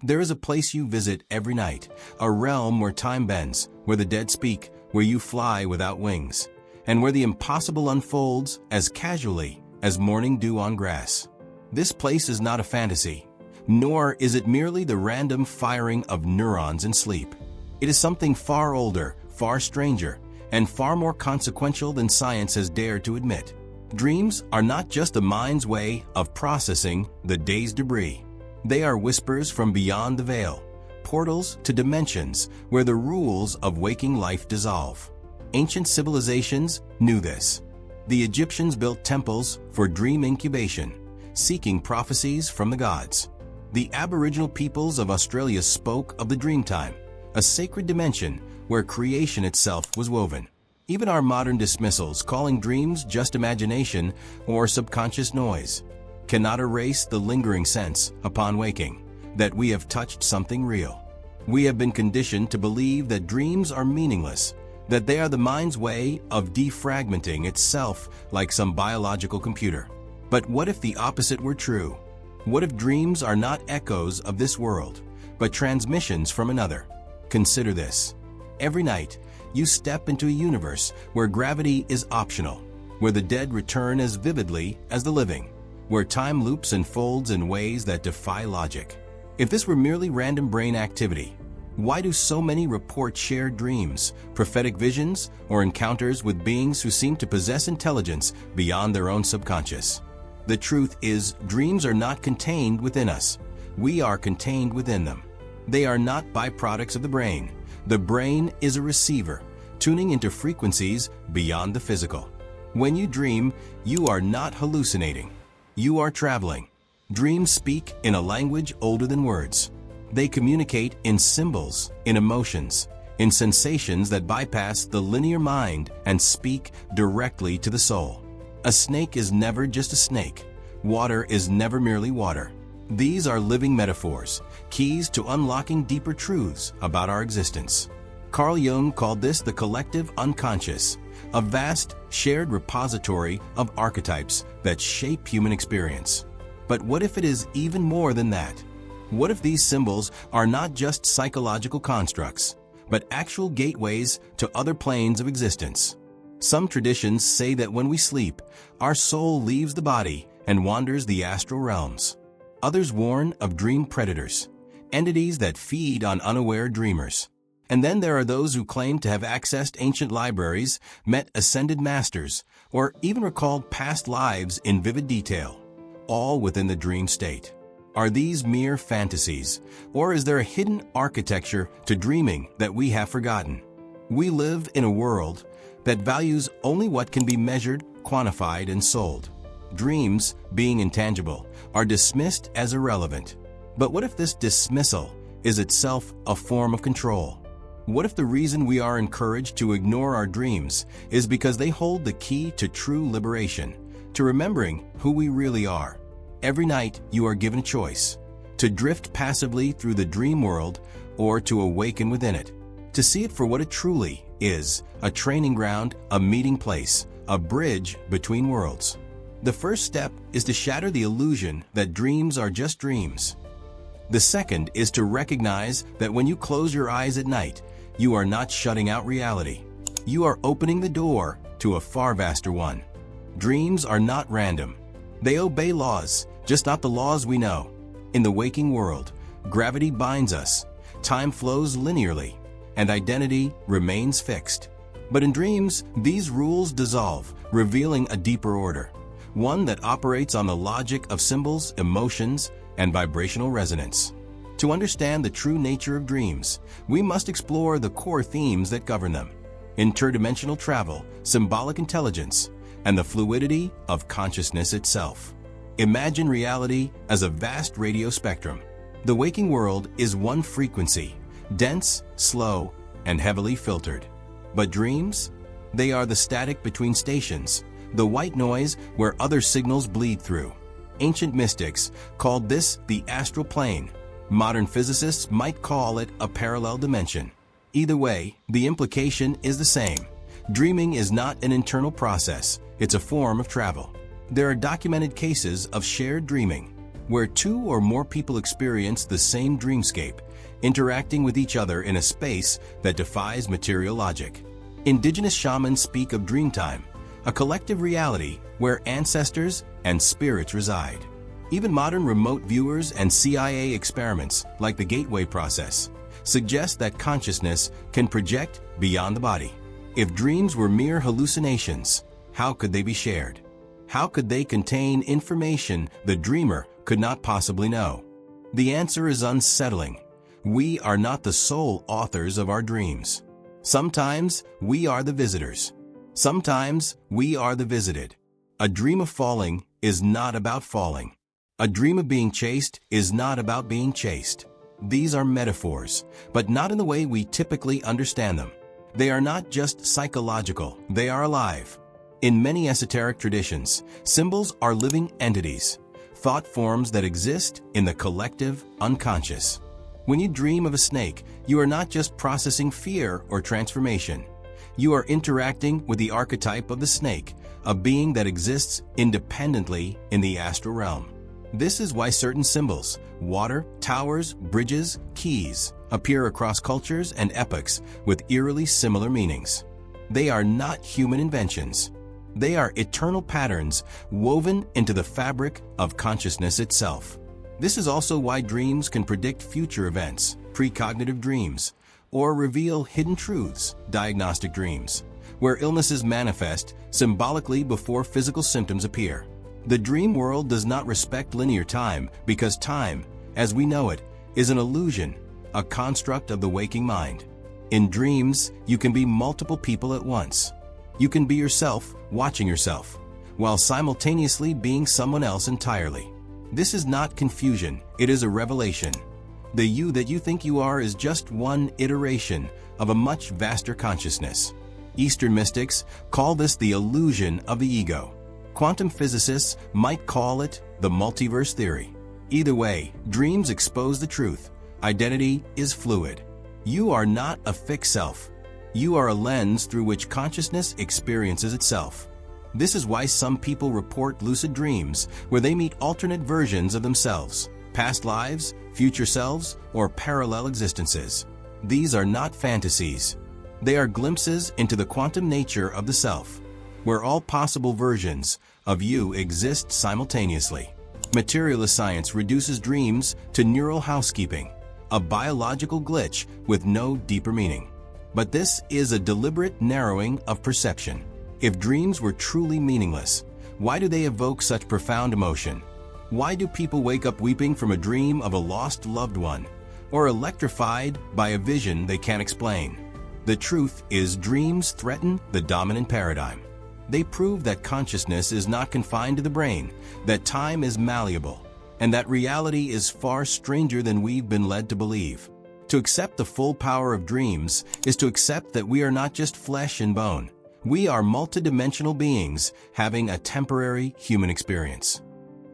There is a place you visit every night, a realm where time bends, where the dead speak, where you fly without wings, and where the impossible unfolds as casually as morning dew on grass. This place is not a fantasy, nor is it merely the random firing of neurons in sleep. It is something far older, far stranger, and far more consequential than science has dared to admit. Dreams are not just the mind's way of processing the day's debris. They are whispers from beyond the veil, portals to dimensions where the rules of waking life dissolve. Ancient civilizations knew this. The Egyptians built temples for dream incubation, seeking prophecies from the gods. The Aboriginal peoples of Australia spoke of the dreamtime, a sacred dimension where creation itself was woven. Even our modern dismissals, calling dreams just imagination or subconscious noise, cannot erase the lingering sense, upon waking, that we have touched something real. We have been conditioned to believe that dreams are meaningless, that they are the mind's way of defragmenting itself like some biological computer. But what if the opposite were true? What if dreams are not echoes of this world, but transmissions from another? Consider this. Every night, you step into a universe where gravity is optional, where the dead return as vividly as the living, where time loops and folds in ways that defy logic. If this were merely random brain activity, why do so many report shared dreams, prophetic visions, or encounters with beings who seem to possess intelligence beyond their own subconscious? The truth is, dreams are not contained within us. We are contained within them. They are not byproducts of the brain. The brain is a receiver, tuning into frequencies beyond the physical. When you dream, you are not hallucinating. You are traveling. Dreams speak in a language older than words. They communicate in symbols, in emotions, in sensations that bypass the linear mind and speak directly to the soul. A snake is never just a snake. Water is never merely water. These are living metaphors, keys to unlocking deeper truths about our existence. Carl Jung called this the collective unconscious, a vast, shared repository of archetypes that shape human experience. But what if it is even more than that? What if these symbols are not just psychological constructs, but actual gateways to other planes of existence? Some traditions say that when we sleep, our soul leaves the body and wanders the astral realms. Others warn of dream predators, entities that feed on unaware dreamers. And then there are those who claim to have accessed ancient libraries, met ascended masters, or even recalled past lives in vivid detail, all within the dream state. Are these mere fantasies, or is there a hidden architecture to dreaming that we have forgotten? We live in a world that values only what can be measured, quantified, and sold. Dreams, being intangible, are dismissed as irrelevant. But what if this dismissal is itself a form of control? What if the reason we are encouraged to ignore our dreams is because they hold the key to true liberation, to remembering who we really are? Every night you are given a choice, to drift passively through the dream world or to awaken within it, to see it for what it truly is, a training ground, a meeting place, a bridge between worlds. The first step is to shatter the illusion that dreams are just dreams. The second is to recognize that when you close your eyes at night, you are not shutting out reality. You are opening the door to a far vaster one. Dreams are not random. They obey laws, just not the laws we know. In the waking world, gravity binds us, time flows linearly, and identity remains fixed. But in dreams, these rules dissolve, revealing a deeper order, one that operates on the logic of symbols, emotions, and vibrational resonance. To understand the true nature of dreams, we must explore the core themes that govern them: interdimensional travel, symbolic intelligence, and the fluidity of consciousness itself. Imagine reality as a vast radio spectrum. The waking world is one frequency, dense, slow, and heavily filtered. But dreams? They are the static between stations, the white noise where other signals bleed through. Ancient mystics called this the astral plane. Modern physicists might call it a parallel dimension. Either way, the implication is the same. Dreaming is not an internal process, it's a form of travel. There are documented cases of shared dreaming. where two or more people experience the same dreamscape, interacting with each other in a space that defies material logic. Indigenous shamans speak of dreamtime, a collective reality where ancestors and spirits reside. Even modern remote viewers and CIA experiments, like the Gateway process, suggest that consciousness can project beyond the body. If dreams were mere hallucinations, how could they be shared? How could they contain information the dreamer could not possibly know? The answer is unsettling. We are not the sole authors of our dreams. Sometimes we are the visitors. Sometimes we are the visited. A dream of falling is not about falling. A dream of being chased is not about being chased. These are metaphors, but not in the way we typically understand them. They are not just psychological, they are alive. In many esoteric traditions, symbols are living entities, thought forms that exist in the collective unconscious. When you dream of a snake, you are not just processing fear or transformation. You are interacting with the archetype of the snake, a being that exists independently in the astral realm. This is why certain symbols, water, towers, bridges, keys, appear across cultures and epochs with eerily similar meanings. They are not human inventions. They are eternal patterns woven into the fabric of consciousness itself. This is also why dreams can predict future events, precognitive dreams, or reveal hidden truths, diagnostic dreams, where illnesses manifest symbolically before physical symptoms appear. The dream world does not respect linear time because time, as we know it, is an illusion, a construct of the waking mind. In dreams, you can be multiple people at once. You can be yourself, watching yourself, while simultaneously being someone else entirely. This is not confusion, it is a revelation. The you that you think you are is just one iteration of a much vaster consciousness. Eastern mystics call this the illusion of the ego. Quantum physicists might call it the multiverse theory. Either way, dreams expose the truth. Identity is fluid. You are not a fixed self. You are a lens through which consciousness experiences itself. This is why some people report lucid dreams where they meet alternate versions of themselves, past lives, future selves, or parallel existences. These are not fantasies. They are glimpses into the quantum nature of the self, where all possible versions of you exist simultaneously. Materialist science reduces dreams to neural housekeeping, a biological glitch with no deeper meaning. But this is a deliberate narrowing of perception. If dreams were truly meaningless, why do they evoke such profound emotion? Why do people wake up weeping from a dream of a lost loved one, or electrified by a vision they can't explain? The truth is, dreams threaten the dominant paradigm. They prove that consciousness is not confined to the brain, that time is malleable, and that reality is far stranger than we've been led to believe. To accept the full power of dreams is to accept that we are not just flesh and bone. We are multidimensional beings having a temporary human experience.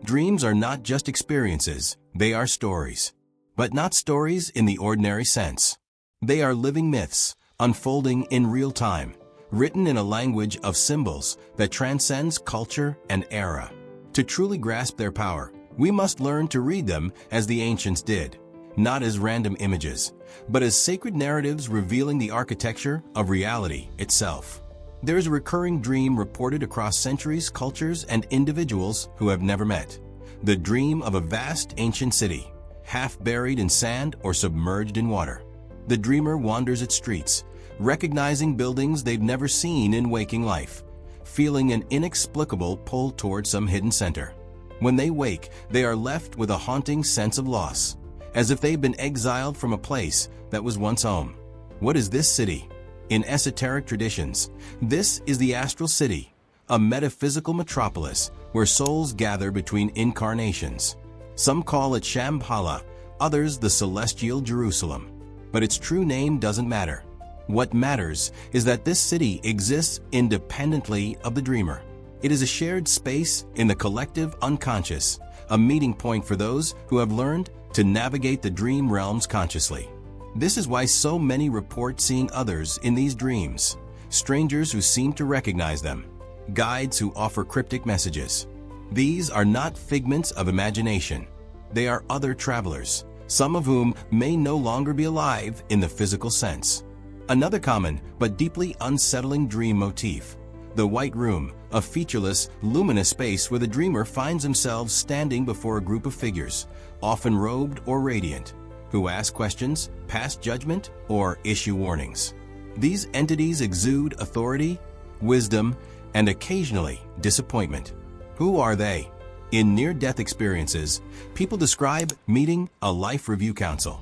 Dreams are not just experiences, they are stories. But not stories in the ordinary sense. They are living myths, unfolding in real time, written in a language of symbols that transcends culture and era. To truly grasp their power, we must learn to read them as the ancients did, not as random images, but as sacred narratives revealing the architecture of reality itself. There is a recurring dream reported across centuries, cultures, and individuals who have never met. The dream of a vast ancient city, half buried in sand or submerged in water. The dreamer wanders its streets, recognizing buildings they've never seen in waking life, feeling an inexplicable pull toward some hidden center. When they wake, they are left with a haunting sense of loss, as if they've been exiled from a place that was once home. What is this city? In esoteric traditions, this is the Astral City, a metaphysical metropolis where souls gather between incarnations. Some call it Shambhala, others the Celestial Jerusalem. But its true name doesn't matter. What matters is that this city exists independently of the dreamer. It is a shared space in the collective unconscious, a meeting point for those who have learned to navigate the dream realms consciously. This is why so many report seeing others in these dreams, strangers who seem to recognize them, guides who offer cryptic messages. These are not figments of imagination. they are other travelers, some of whom may no longer be alive in the physical sense. Another common but deeply unsettling dream motif: the white room, a featureless, luminous space where the dreamer finds himself standing before a group of figures, often robed or radiant, who ask questions, pass judgment, or issue warnings. These entities exude authority, wisdom, and occasionally disappointment. Who are they? In near-death experiences, people describe meeting a life review council.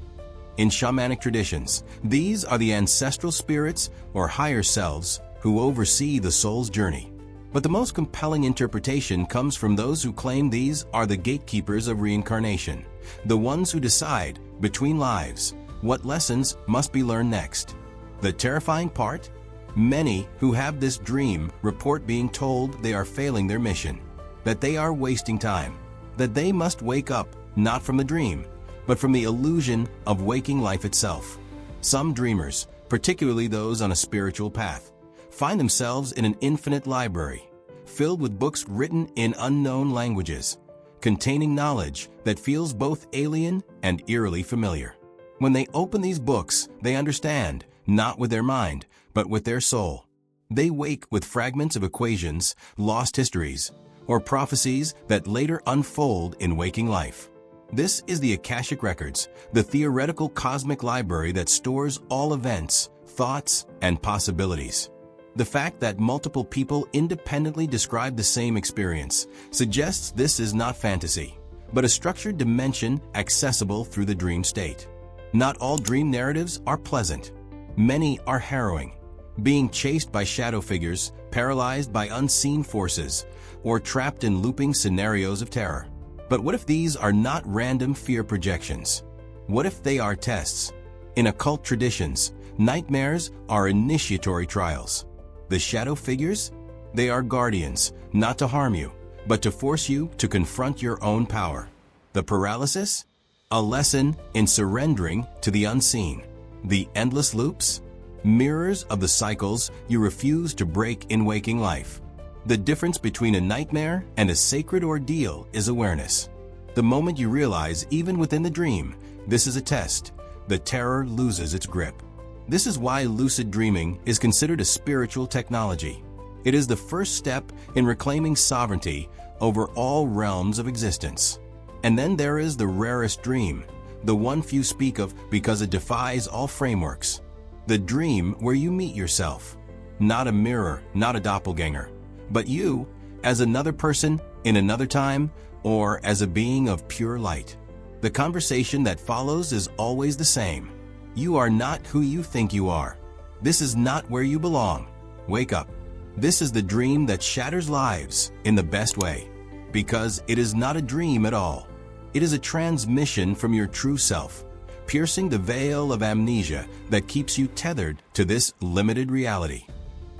In shamanic traditions, these are the ancestral spirits or higher selves who oversee the soul's journey. But the most compelling interpretation comes from those who claim these are the gatekeepers of reincarnation, the ones who decide, between lives, what lessons must be learned next. The terrifying part? Many who have this dream report being told they are failing their mission, that they are wasting time, that they must wake up not from the dream, but from the illusion of waking life itself. Some dreamers, particularly those on a spiritual path, find themselves in an infinite library, filled with books written in unknown languages, containing knowledge that feels both alien and eerily familiar. When they open these books, they understand, not with their mind, but with their soul. They wake with fragments of equations, lost histories, or prophecies that later unfold in waking life. This is the Akashic Records, the theoretical cosmic library that stores all events, thoughts, and possibilities. The fact that multiple people independently describe the same experience suggests this is not fantasy, but a structured dimension accessible through the dream state. Not all dream narratives are pleasant. Many are harrowing. Being chased by shadow figures, paralyzed by unseen forces, or trapped in looping scenarios of terror. But what if these are not random fear projections? What if they are tests? In occult traditions, nightmares are initiatory trials. The shadow figures? They are guardians, not to harm you, but to force you to confront your own power. The paralysis? A lesson in surrendering to the unseen. The endless loops? Mirrors of the cycles you refuse to break in waking life. The difference between a nightmare and a sacred ordeal is awareness. The moment you realize, even within the dream, this is a test, the terror loses its grip. This is why lucid dreaming is considered a spiritual technology. It is the first step in reclaiming sovereignty over all realms of existence. And then there is the rarest dream, the one few speak of because it defies all frameworks. The dream where you meet yourself. Not a mirror, not a doppelganger, but you as another person in another time, or as a being of pure light. The conversation that follows is always the same. You are not who you think you are. This is not where you belong. Wake up. This is the dream that shatters lives in the best way, because it is not a dream at all. It is a transmission from your true self, piercing the veil of amnesia that keeps you tethered to this limited reality.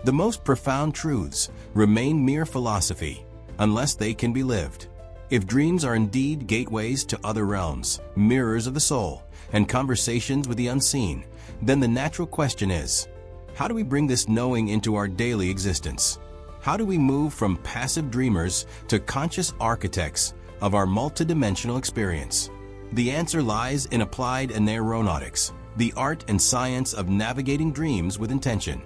The most profound truths remain mere philosophy unless they can be lived. If dreams are indeed gateways to other realms, mirrors of the soul, and conversations with the unseen, then the natural question is, how do we bring this knowing into our daily existence? How do we move from passive dreamers to conscious architects of our multidimensional experience? The answer lies in applied aeronautics, the art and science of navigating dreams with intention,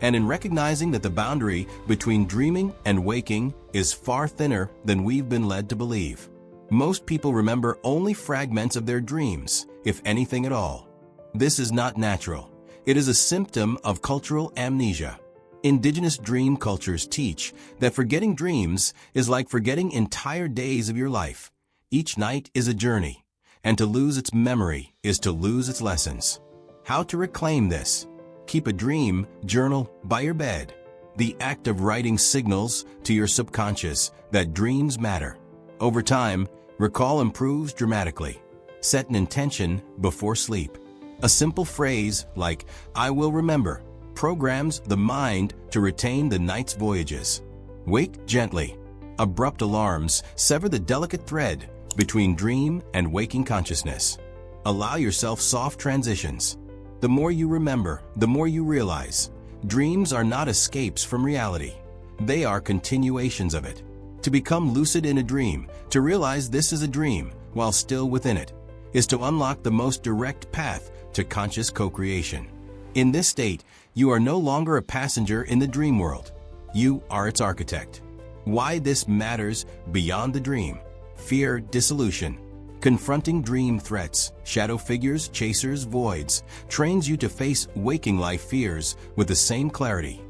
and in recognizing that the boundary between dreaming and waking is far thinner than we've been led to believe. Most people remember only fragments of their dreams, if anything at all. This is not natural. It is a symptom of cultural amnesia. Indigenous dream cultures teach that forgetting dreams is like forgetting entire days of your life. Each night is a journey, and to lose its memory is to lose its lessons. How to reclaim this? Keep a dream journal by your bed. The act of writing signals to your subconscious that dreams matter. Over time, recall improves dramatically. Set an intention before sleep. A simple phrase like, "I will remember," programs the mind to retain the night's voyages. Wake gently. Abrupt alarms sever the delicate thread between dream and waking consciousness. Allow yourself soft transitions. The more you remember, the more you realize. Dreams are not escapes from reality. They are continuations of it. To become lucid in a dream, to realize this is a dream, while still within it, is to unlock the most direct path to conscious co-creation. In this state, you are no longer a passenger in the dream world. You are its architect. Why this matters beyond the dream: fear, dissolution. Confronting dream threats, shadow figures, chasers, voids, trains you to face waking life fears with the same clarity.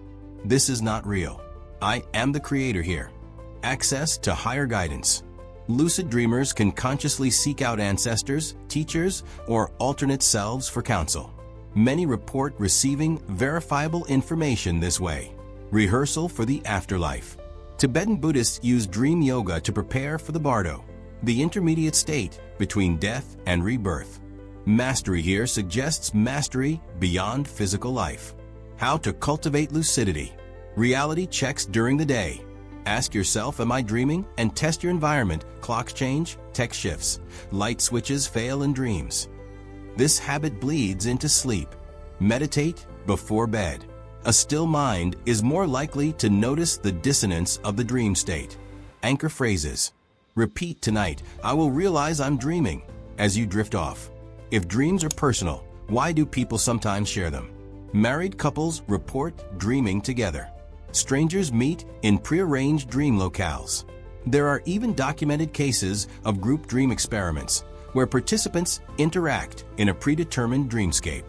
This is not real. I am the creator here. Access to higher guidance. Lucid dreamers can consciously seek out ancestors, teachers, or alternate selves for counsel. Many report receiving verifiable information this way. Rehearsal for the afterlife. Tibetan Buddhists use dream yoga to prepare for the bardo, the intermediate state between death and rebirth. Mastery here suggests mastery beyond physical life. How to cultivate lucidity. Reality checks during the day. Ask yourself, am I dreaming? And test your environment. Clocks change, tech shifts, light switches fail in dreams. This habit bleeds into sleep. Meditate before bed. A still mind is more likely to notice the dissonance of the dream state. Anchor phrases. Repeat tonight, I will realize I'm dreaming, as you drift off. If dreams are personal, why do people sometimes share them? Married couples report dreaming together. Strangers meet in prearranged dream locales. There are even documented cases of group dream experiments where participants interact in a predetermined dreamscape.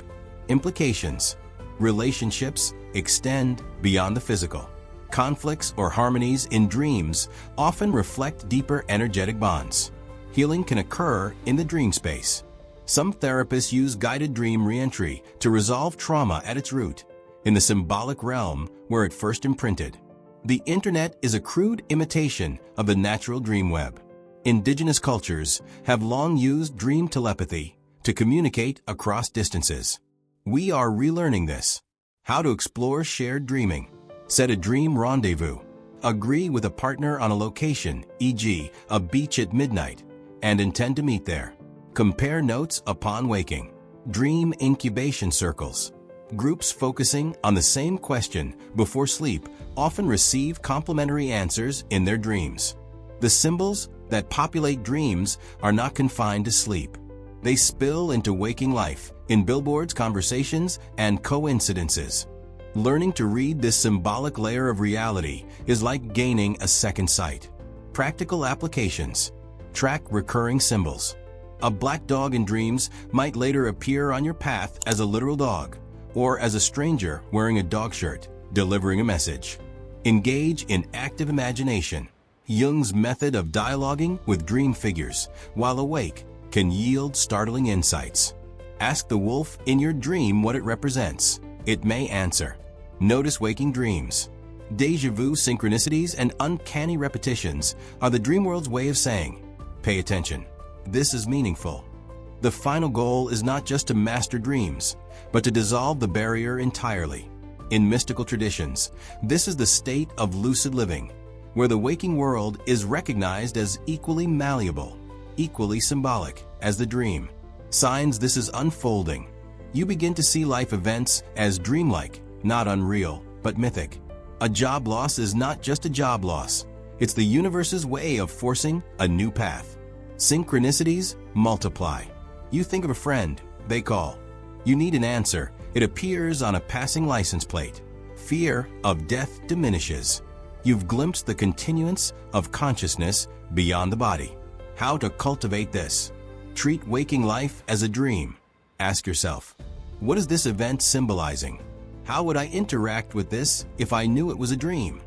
Implications. Relationships extend beyond the physical. Conflicts or harmonies in dreams often reflect deeper energetic bonds. Healing can occur in the dream space. Some therapists use guided dream reentry to resolve trauma at its root, in the symbolic realm where it first imprinted. The internet is a crude imitation of the natural dream web. Indigenous cultures have long used dream telepathy to communicate across distances. We are relearning this. How to explore shared dreaming. Set a dream rendezvous. Agree with a partner on a location, e.g., a beach at midnight, and intend to meet there. Compare notes upon waking. Dream incubation circles. Groups focusing on the same question before sleep often receive complementary answers in their dreams. The symbols that populate dreams are not confined to sleep. They spill into waking life, in billboards, conversations, and coincidences. Learning to read this symbolic layer of reality is like gaining a second sight. Practical applications. Track recurring symbols. A black dog in dreams might later appear on your path as a literal dog, or as a stranger wearing a dog shirt, delivering a message. Engage in active imagination. Jung's method of dialoguing with dream figures while awake can yield startling insights. Ask the wolf in your dream what it represents. It may answer. Notice waking dreams. Déjà vu synchronicities and uncanny repetitions are the dream world's way of saying, pay attention. This is meaningful. The final goal is not just to master dreams, but to dissolve the barrier entirely. In mystical traditions, this is the state of lucid living, where the waking world is recognized as equally malleable, equally symbolic as the dream. Signs this is unfolding. You begin to see life events as dreamlike, not unreal, but mythic. A job loss is not just a job loss. It's the universe's way of forcing a new path. Synchronicities multiply. You think of a friend, they call. You need an answer, it appears on a passing license plate. Fear of death diminishes. You've glimpsed the continuance of consciousness beyond the body. How to cultivate this? Treat waking life as a dream. Ask yourself, what is this event symbolizing? How would I interact with this if I knew it was a dream?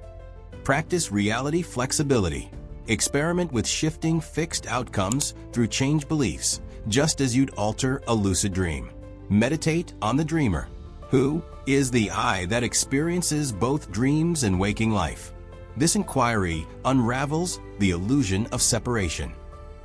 Practice reality flexibility. Experiment with shifting fixed outcomes through changed beliefs, just as you'd alter a lucid dream. Meditate on the dreamer. Who is the I that experiences both dreams and waking life? This inquiry unravels the illusion of separation.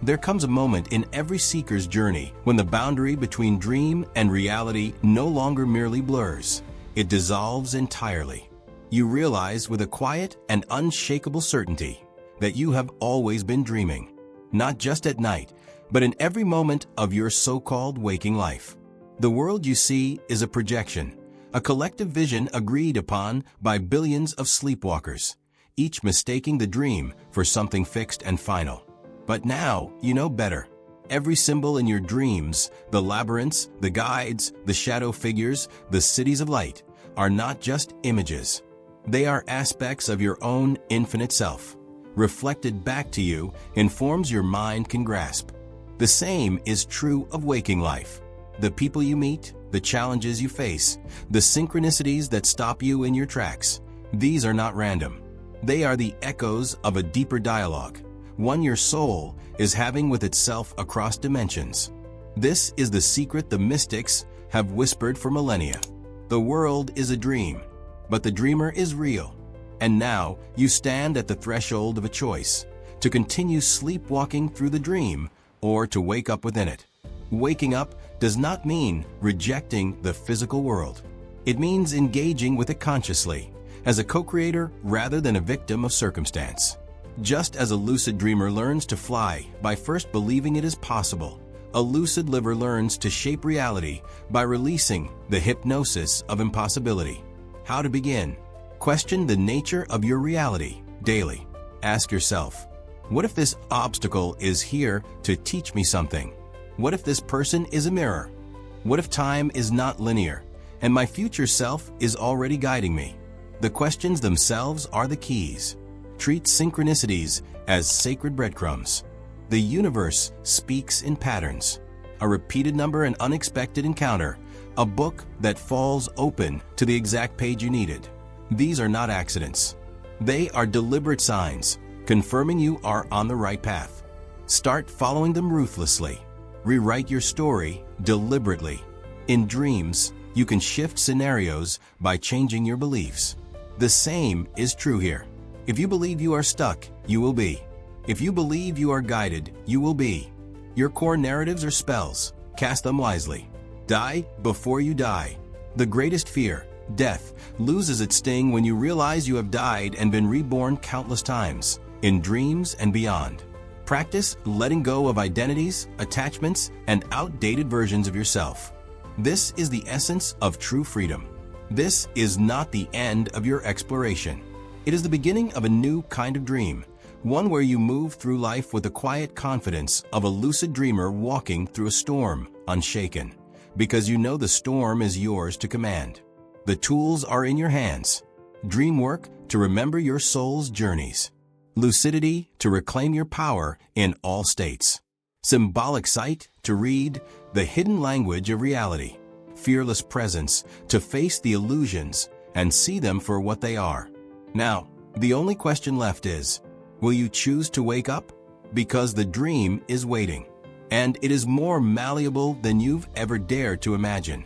There comes a moment in every seeker's journey when the boundary between dream and reality no longer merely blurs. It dissolves entirely. You realize with a quiet and unshakable certainty that you have always been dreaming, not just at night, but in every moment of your so-called waking life. The world you see is a projection, a collective vision agreed upon by billions of sleepwalkers, each mistaking the dream for something fixed and final. But now you know better. Every symbol in your dreams, the labyrinths, the guides, the shadow figures, the cities of light, are not just images. They are aspects of your own infinite self. Reflected back to you informs your mind can grasp. The same is true of waking life. The people you meet, the challenges you face, the synchronicities that stop you in your tracks, these are not random. They are the echoes of a deeper dialogue, one your soul is having with itself across dimensions. This is the secret the mystics have whispered for millennia. The world is a dream, but the dreamer is real. And now you stand at the threshold of a choice, to continue sleepwalking through the dream or to wake up within it. Waking up does not mean rejecting the physical world. It means engaging with it consciously, as a co-creator rather than a victim of circumstance. Just as a lucid dreamer learns to fly by first believing it is possible, a lucid liver learns to shape reality by releasing the hypnosis of impossibility. How to begin? Question the nature of your reality daily. Ask yourself, what if this obstacle is here to teach me something? What if this person is a mirror? What if time is not linear and my future self is already guiding me? The questions themselves are the keys. Treat synchronicities as sacred breadcrumbs. The universe speaks in patterns. A repeated number, an unexpected encounter, a book that falls open to the exact page you needed. These are not accidents. They are deliberate signs, confirming you are on the right path. Start following them ruthlessly. Rewrite your story deliberately. In dreams, you can shift scenarios by changing your beliefs. The same is true here. If you believe you are stuck, you will be. If you believe you are guided, you will be. Your core narratives are spells. Cast them wisely. Die before you die. The greatest fear, death, loses its sting when you realize you have died and been reborn countless times, in dreams and beyond. Practice letting go of identities, attachments, and outdated versions of yourself. This is the essence of true freedom. This is not the end of your exploration. It is the beginning of a new kind of dream, one where you move through life with the quiet confidence of a lucid dreamer walking through a storm, unshaken, because you know the storm is yours to command. The tools are in your hands. Dream work to remember your soul's journeys. Lucidity to reclaim your power in all states. Symbolic sight to read the hidden language of reality. Fearless presence to face the illusions and see them for what they are. Now, the only question left is, will you choose to wake up? Because the dream is waiting, and it is more malleable than you've ever dared to imagine.